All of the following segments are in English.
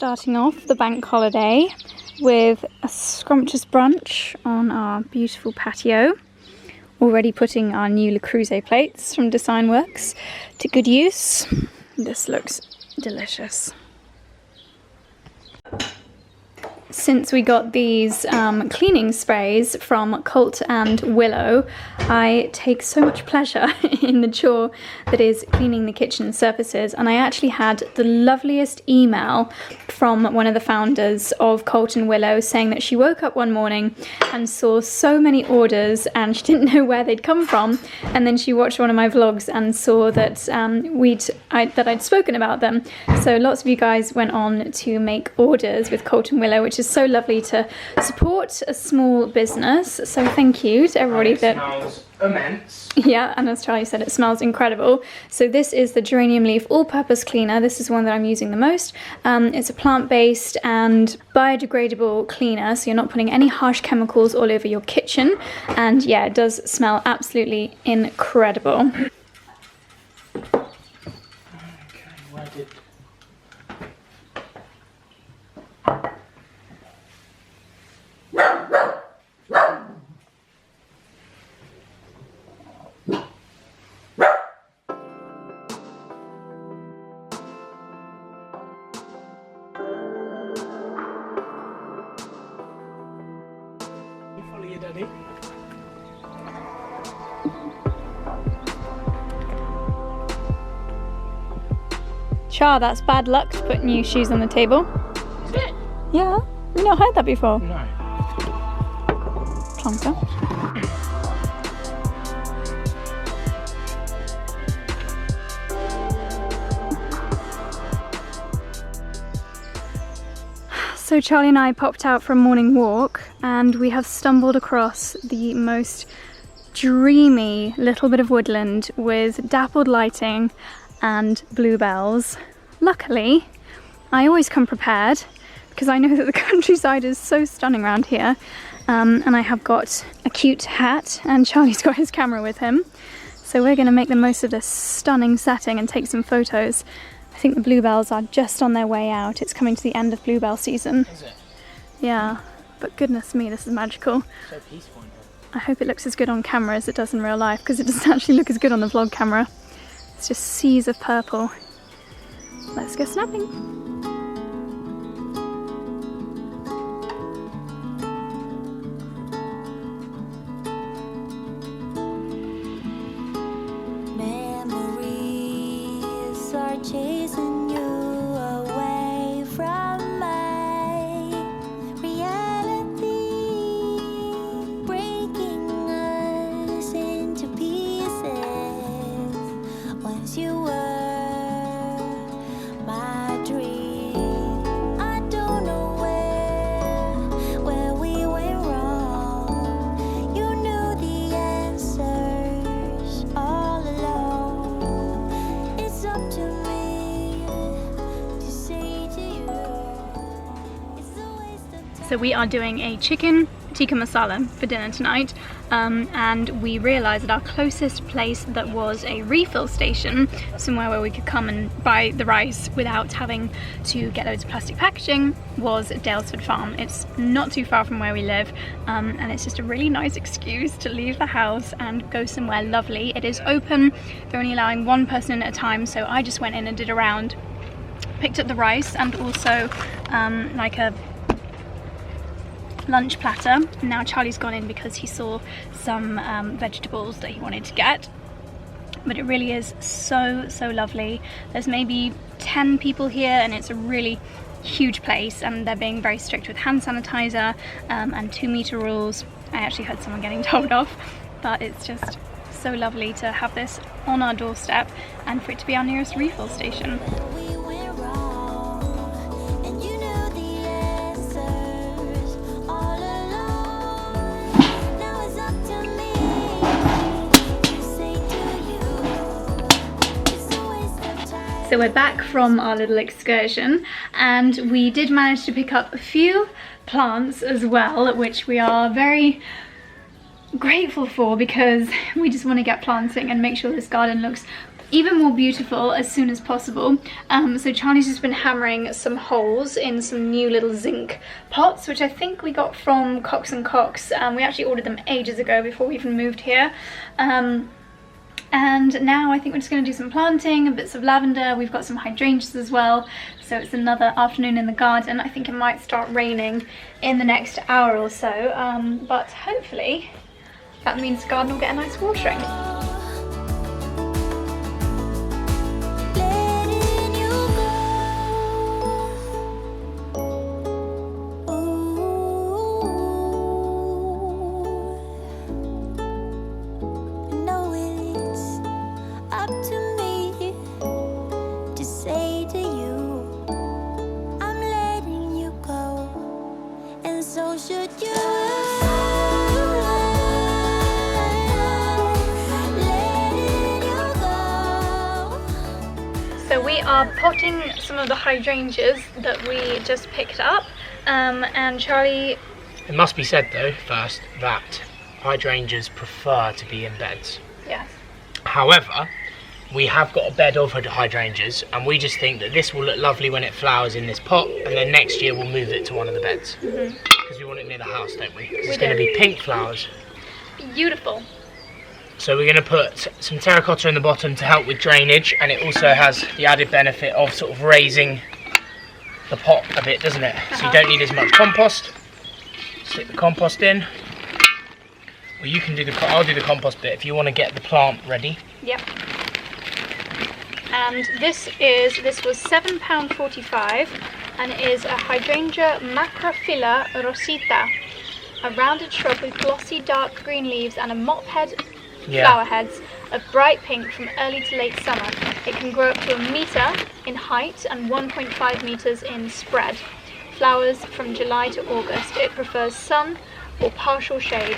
Starting off the bank holiday with a scrumptious brunch on our beautiful patio. Already putting our new Le Creuset plates from Design Works to good use. This looks delicious. Since we got these cleaning sprays from Colt and Willow, I take so much pleasure in the chore that is cleaning the kitchen surfaces, and I actually had the loveliest email from one of the founders of Colt and Willow saying that she woke up one morning and saw so many orders and she didn't know where they'd come from, and then she watched one of my vlogs and saw that I'd spoken about them. So lots of you guys went on to make orders with Colt and Willow, which is so lovely to support a small business. So thank you to everybody. It smells immense. Yeah, and as Charlie said, it smells incredible. So this is the geranium leaf all-purpose cleaner. This is one that I'm using the most. It's a plant-based and biodegradable cleaner, so you're not putting any harsh chemicals all over your kitchen. And yeah, it does smell absolutely incredible. Okay, where did... Daddy. Char, that's bad luck to put new shoes on the table. Is it? Yeah, you've not heard that before. No. Plonker. So Charlie and I popped out for a morning walk and we have stumbled across the most dreamy little bit of woodland with dappled lighting and bluebells. Luckily, I always come prepared because I know that the countryside is so stunning around here, and I have got a cute hat and Charlie's got his camera with him. So we're going to make the most of this stunning setting and take some photos. I think the bluebells are just on their way out. It's coming to the end of bluebell season. Is it? Yeah, but goodness me, this is magical. So peaceful in here. I hope it looks as good on camera as it does in real life, because it doesn't actually look as good on the vlog camera. It's just seas of purple. Let's go snapping. Chasing you away from my reality, breaking us into pieces. Once you were my dream. I don't know where we went wrong. You knew the answers all along. It's up to me. So we are doing a chicken tikka masala for dinner tonight, and we realised that our closest place that was a refill station, somewhere where we could come and buy the rice without having to get loads of plastic packaging, was Dalesford Farm. It's not too far from where we live, and it's just a really nice excuse to leave the house and go somewhere lovely. It is open, they're only allowing one person in at a time, so I just went in and did a round, picked up the rice and also like a lunch platter. Now Charlie's gone in because he saw some vegetables that he wanted to get, but it really is so lovely. There's maybe 10 people here and it's a really huge place, and they're being very strict with hand sanitizer and 2-meter rules. I actually heard someone getting told off, but it's just so lovely to have this on our doorstep and for it to be our nearest refill station. So we're back from our little excursion, and we did manage to pick up a few plants as well, which we are very grateful for because we just want to get planting and make sure this garden looks even more beautiful as soon as possible. So Charlie's just been hammering some holes in some new little zinc pots, which I think we got from Cox & Cox. We actually ordered them ages ago before we even moved here. And now I think we're just going to do some planting, bits of lavender. We've got some hydrangeas as well. So it's another afternoon in the garden. I think it might start raining in the next hour or so. But hopefully that means the garden will get a nice watering. letting you go. Ooh. No, it's up to me to say to you, I'm letting you go, and so should you. Letting you go. So we are potting some of the hydrangeas that we just picked up. And Charlie, It must be said though, first, that hydrangeas prefer to be in beds. yes. However, we have got a bed of hydrangeas, and we just think that this will look lovely when it flowers in this pot, and then next year we'll move it to one of the beds. Because we want it near the house, don't we? 'Cause it's going to be pink flowers. Beautiful. So we're going to put some terracotta in the bottom to help with drainage, and it also has the added benefit of sort of raising the pot a bit, doesn't it? So you don't need as much compost. Stick the compost in. Or you can do I'll do the compost bit if you want to get the plant ready. Yep. And this was £7.45, and it is a hydrangea Macrophylla rosita, a rounded shrub with glossy dark green leaves and a mop head flower heads of bright pink from early to late summer. It can grow up to 1 metre in height and 1.5 metres in spread. Flowers from July to August. It prefers sun or partial shade.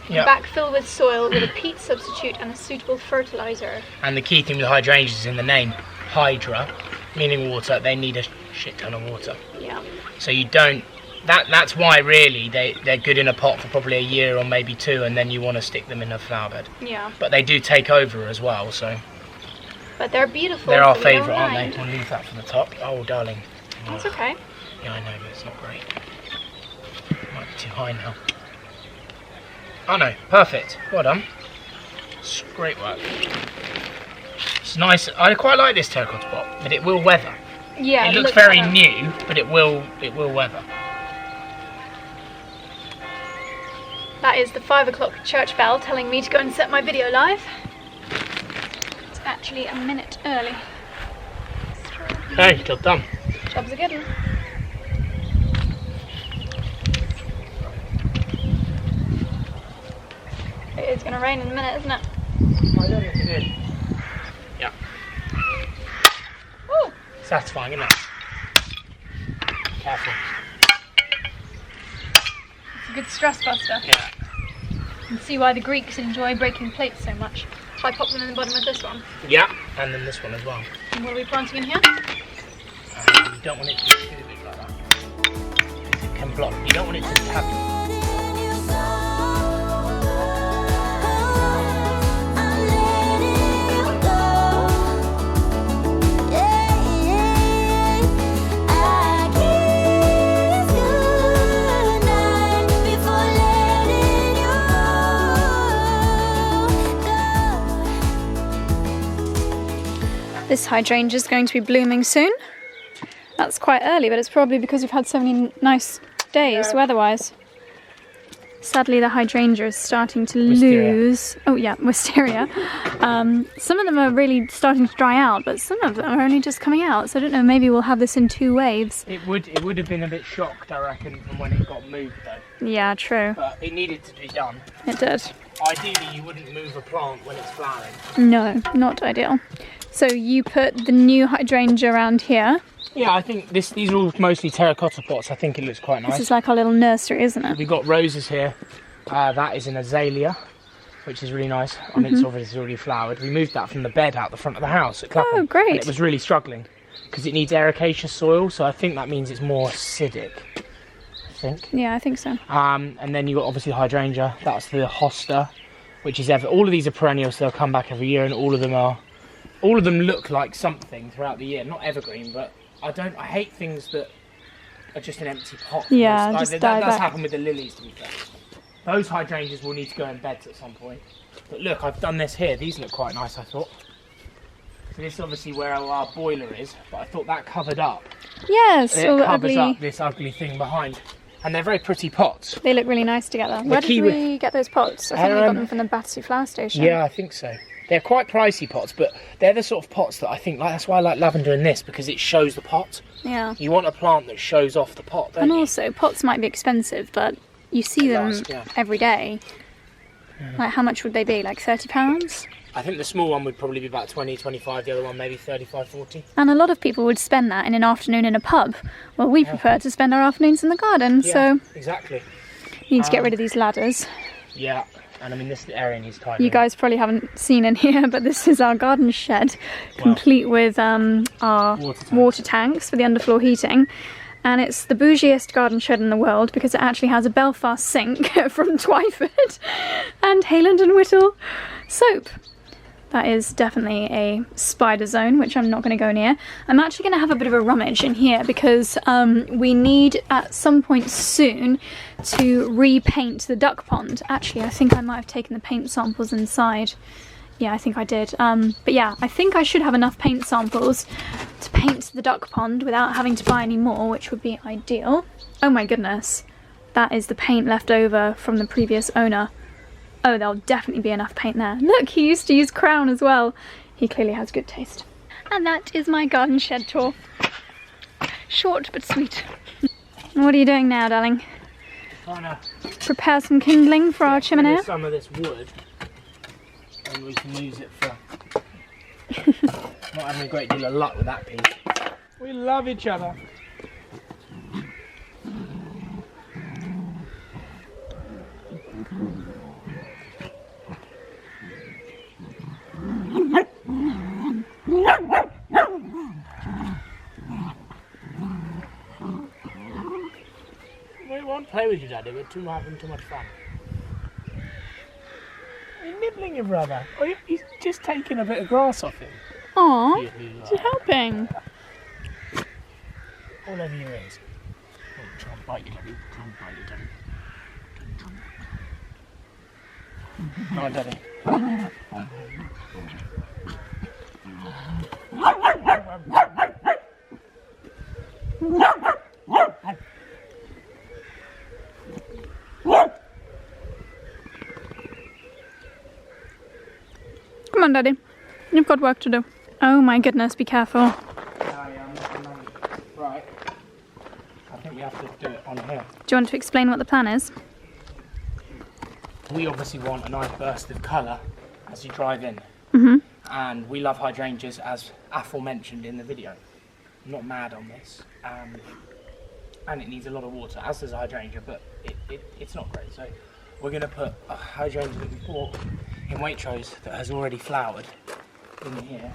Yeah. Backfill with soil with a peat substitute and a suitable fertiliser. And the key thing with hydrangeas is in the name, hydra, meaning water. They need a shit ton of water. Yeah. So you don't. That's why really they're good in a pot for probably a year or maybe 2, and then you want to stick them in a flower bed. Yeah. But they do take over as well, so But they're beautiful. they're our so we don't favourite, aren't mind. they? We'll leave that for the top. Oh, darling. That's okay. Yeah, I know, but it's not great. Might be too high now. Oh no, perfect. Well done. It's great work. It's nice. I quite like this terracotta pot, but it will weather. Yeah. It looks very new, but it will weather. That is the 5 o'clock church bell telling me to go and set my video live. It's actually a minute early. Okay, job done. Job's a good one. It is going to rain in a minute, isn't it? I don't know if it did. Yeah. Ooh. Satisfying, isn't it? Careful. It's a good stress buster. Yeah. You can see why the Greeks enjoy breaking plates so much. Shall I pop them in the bottom of this one? Yeah, and then this one as well. And what are we planting in here? You don't want it to be too big like that. Because it can block. You don't want it to have. Letting you go. I'm letting you go. Yeah, yeah. I kiss goodnight before letting you go. This hydrangea is going to be blooming soon. That's quite early, but it's probably because we've had so many nice days weather-wise. Sadly, the hydrangea is starting to lose. Oh yeah, wisteria. Some of them are really starting to dry out, but some of them are only just coming out. So I don't know. Maybe we'll have this in 2 waves. It would have been a bit shocked, I reckon, from when it got moved though. Yeah, true. But it needed to be done. It did. Ideally, you wouldn't move a plant when it's flowering. No, not ideal. So you put the new hydrangea around here. Yeah, I think these are all mostly terracotta pots. I think it looks quite nice. This is like our little nursery, isn't it? We've got roses here. That is an azalea, which is really nice. I mean, it's obviously already flowered. We moved that from the bed out the front of the house at Clapham. Oh, great. And it was really struggling because it needs ericaceous soil, so I think that means it's more acidic. I think. Yeah, I think so. And then you've got obviously the hydrangea. That's the hosta, which is all of these are perennials, so they'll come back every year, and all of them are all of them look like something throughout the year. Not evergreen, but I hate things that are just an empty pot. Yeah, Like, just that die does back. happen with the lilies, to be fair. Those hydrangeas will need to go in beds at some point. But look, I've done this here. These look quite nice, I thought. So this is obviously where our boiler is, but I thought that covered up. Yes, It all the covers ugly. up this ugly thing behind. And they're very pretty pots. They look really nice together. Where key did with- we get those pots? I think we got Um, them from the Battersea Flower Station. Yeah, I think so. They're quite pricey pots, but they're the sort of pots that I think, like, that's why I like lavender in this, because it shows the pot. Yeah. You want a plant that shows off the pot, don't And you? also, pots might be expensive, but you see them last, yeah. every day. Like, how much would they be? Like £30? I think the small one would probably be about 20, 25, the other one maybe 35, 40. And a lot of people would spend that in an afternoon in a pub. Well, we prefer to spend our afternoons in the garden, Yeah, so exactly. you need to get rid of these ladders. Yeah, and I mean, this area needs tidying. You guys probably haven't seen in here, but this is our garden shed, complete with our water tanks for the underfloor heating. And it's the bougiest garden shed in the world because it actually has a Belfast sink from Twyford and Hayland and Whittle soap. That is definitely a spider zone, which I'm not going to go near. I'm actually going to have a bit of a rummage in here because we need at some point soon to repaint the duck pond. Actually, I think I might have taken the paint samples inside. Yeah, I think I did. But yeah, I think I should have enough paint samples to paint the duck pond without having to buy any more, which would be ideal. Oh my goodness. That is the paint left over from the previous owner. Oh, there'll definitely be enough paint there. Look, he used to use Crown as well. He clearly has good taste. And that is my garden shed tour. Short but sweet. What are you doing now, darling? Trying to Prepare some kindling for our chimney? some of this wood, and we can use it for... Not having a great deal of luck with that piece. We love each other. We won't play with you, Daddy. We're having too much fun. Are you nibbling your brother? Oh, he's just taking a bit of grass off him. Aw, You you're helping. all over your ears. Oh, try and bite you, Daddy. Try and bite you, Daddy. Come on, Daddy. Come on, Daddy. You've got work to do. Oh my goodness, be careful. Right. I think we have to do it on here. Do you want to explain what the plan is? We obviously want a nice burst of colour as you drive in. And we love hydrangeas, as aforementioned in the video. I'm not mad on this. And it needs a lot of water, as does a hydrangea, but it's not great. So we're going to put a hydrangea that we bought in Waitrose that has already flowered in here.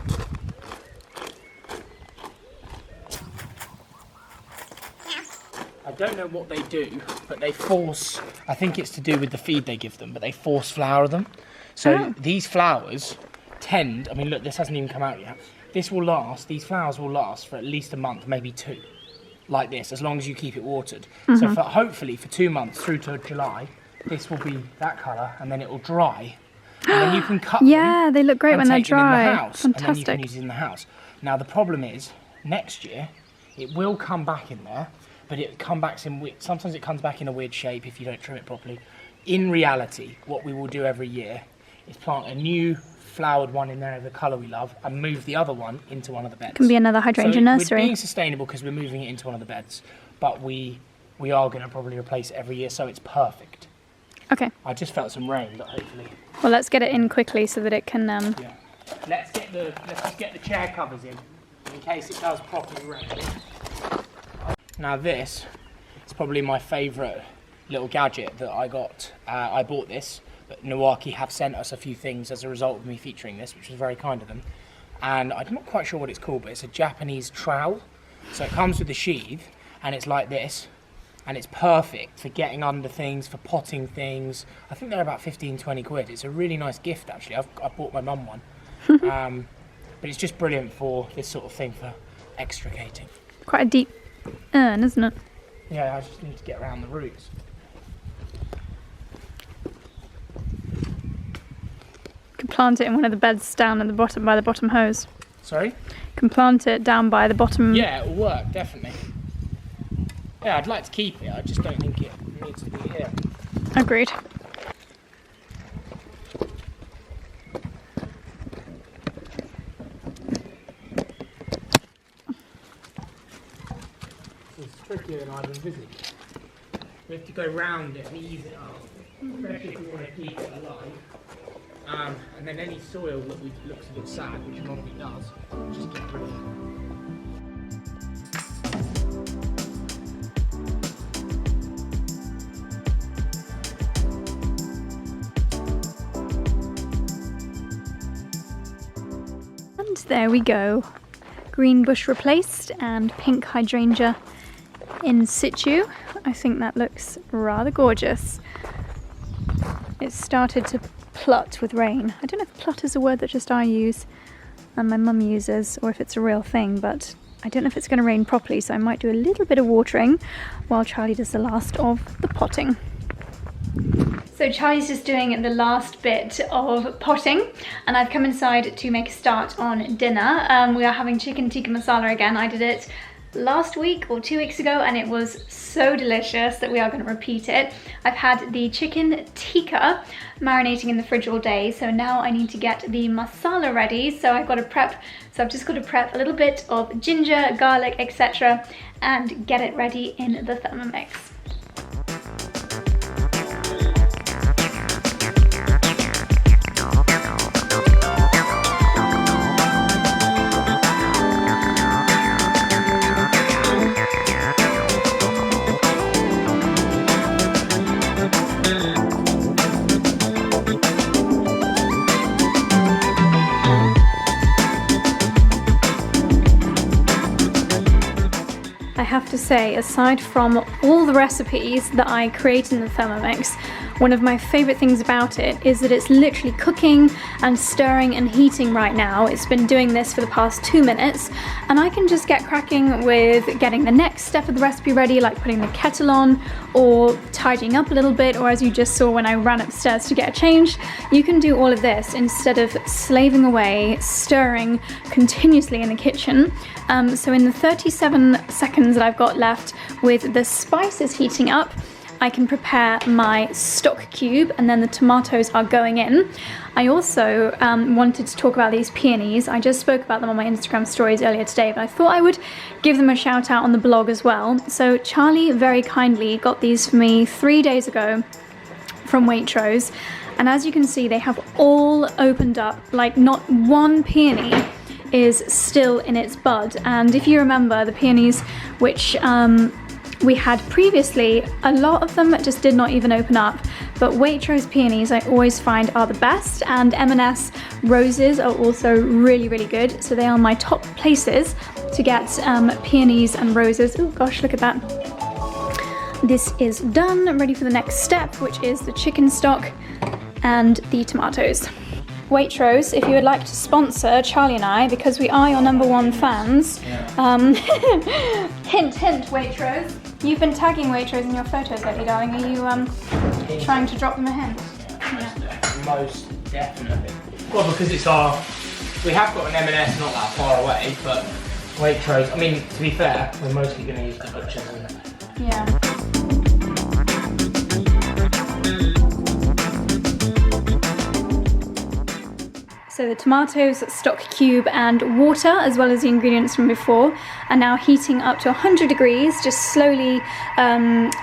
I don't know what they do, but they force, I think it's to do with the feed they give them, but they force flower them. So these flowers tend, I mean look, this hasn't even come out yet. This will last, these flowers will last for at least a month, maybe two, like this, as long as you keep it watered. So for, hopefully for 2 months through to July, this will be that colour, and then it will dry. And then you can cut them. Yeah, they look great and when they're take them in dry. the house, and then you can Fantastic. use it in the house. Now the problem is, next year, it will come back in there, but sometimes it comes back in a weird shape if you don't trim it properly. In reality, what we will do every year is plant a new flowered one in there of the colour we love and move the other one into one of the beds. Can be another hydrangea We're nursery. being sustainable because we're moving it into one of the beds, but we are going to probably replace it every year, so it's perfect. Okay, I just felt some rain, but hopefully... well let's get it in quickly so that it can... Yeah. Let's just get the chair covers in case it does properly rain. Now this is probably my favourite little gadget that I got. I bought this, but Nawaki have sent us a few things as a result of me featuring this, which was very kind of them. And I'm not quite sure what it's called, but it's a Japanese trowel. So it comes with a sheath, and it's like this. And it's perfect for getting under things, for potting things. I think they're about 15, 20 quid. It's a really nice gift, actually. I bought my mum one. But it's just brilliant for this sort of thing, for extricating. Quite a deep urn, isn't it? Yeah, I just need to get around the roots. You can plant it in one of the beds down at the bottom by the bottom hose. Sorry? You can plant it down by the bottom. Yeah, it'll work, definitely. Yeah, I'd like to keep it, I just don't think it needs to be here. Agreed. It's trickier than I'd envisaged. We have to go round it and ease it up, especially if we want to keep it alive. And then any soil that looks a bit sad, which a lot of it does, just get rid of it. And there we go. Green bush replaced and pink hydrangea in situ. I think that looks rather gorgeous. It started to plut with rain. I don't know if plut is a word that just I use and my mum uses, or if it's a real thing, but I don't know if it's going to rain properly, so I might do a little bit of watering while Charlie does the last of the potting. So Charlie's just doing the last bit of potting, and I've come inside to make a start on dinner. We are having chicken tikka masala again. I did it last week or 2 weeks ago and it was so delicious that we are going to repeat it. I've had the chicken tikka marinating in the fridge all day, so now I need to get the masala ready. So I've just got to prep a little bit of ginger, garlic, etc. and get it ready in the Thermomix. I have to say, aside from all the recipes that I create in the Thermomix, one of my favourite things about it is that it's literally cooking and stirring and heating right now. It's been doing this for the past 2 minutes, and I can just get cracking with getting the next step of the recipe ready, like putting the kettle on or tidying up a little bit, or as you just saw when I ran upstairs to get changed. You can do all of this instead of slaving away, stirring continuously in the kitchen. So in the 37 seconds that I've got left with the spices heating up, I can prepare my stock cube, and then the tomatoes are going in. I also wanted to talk about these peonies. I just spoke about them on my Instagram stories earlier today, but I thought I would give them a shout out on the blog as well. So Charlie very kindly got these for me 3 days ago from Waitrose, and as you can see, they have all opened up, like not one peony is still in its bud. And if you remember the peonies which we had previously, a lot of them just did not even open up, but Waitrose peonies I always find are the best, and M&S roses are also really good, so they are my top places to get peonies and roses. Oh gosh, look at that. This is done, ready for the next step, which is the chicken stock and the tomatoes. Waitrose, if you would like to sponsor Charlie and I, because we are your #1 fans. Hint, Waitrose. You've been tagging Waitrose in your photos lately, darling. Are you trying to drop them a hint? Most definitely. Well, because we have got an M&S not that far away, but Waitrose, I mean, to be fair, we're mostly going to use the butchers, isn't it? Yeah. So the tomatoes, stock cube and water, as well as the ingredients from before, are now heating up to 100 degrees, just slowly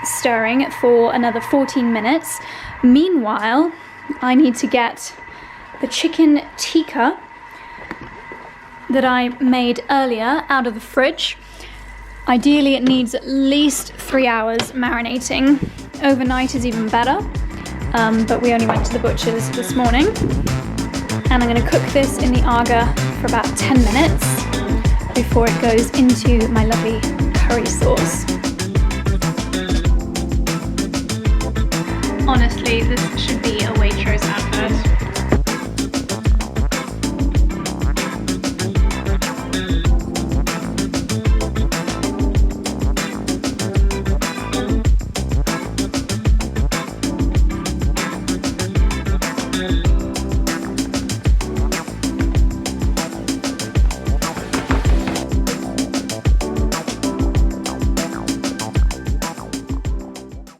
stirring for another 14 minutes. Meanwhile, I need to get the chicken tikka that I made earlier out of the fridge. Ideally, it needs at least 3 hours marinating. Overnight is even better, but we only went to the butcher's this morning. And I'm going to cook this in the Aga for about 10 minutes before it goes into my lovely curry sauce. Honestly, this should be a Waitrose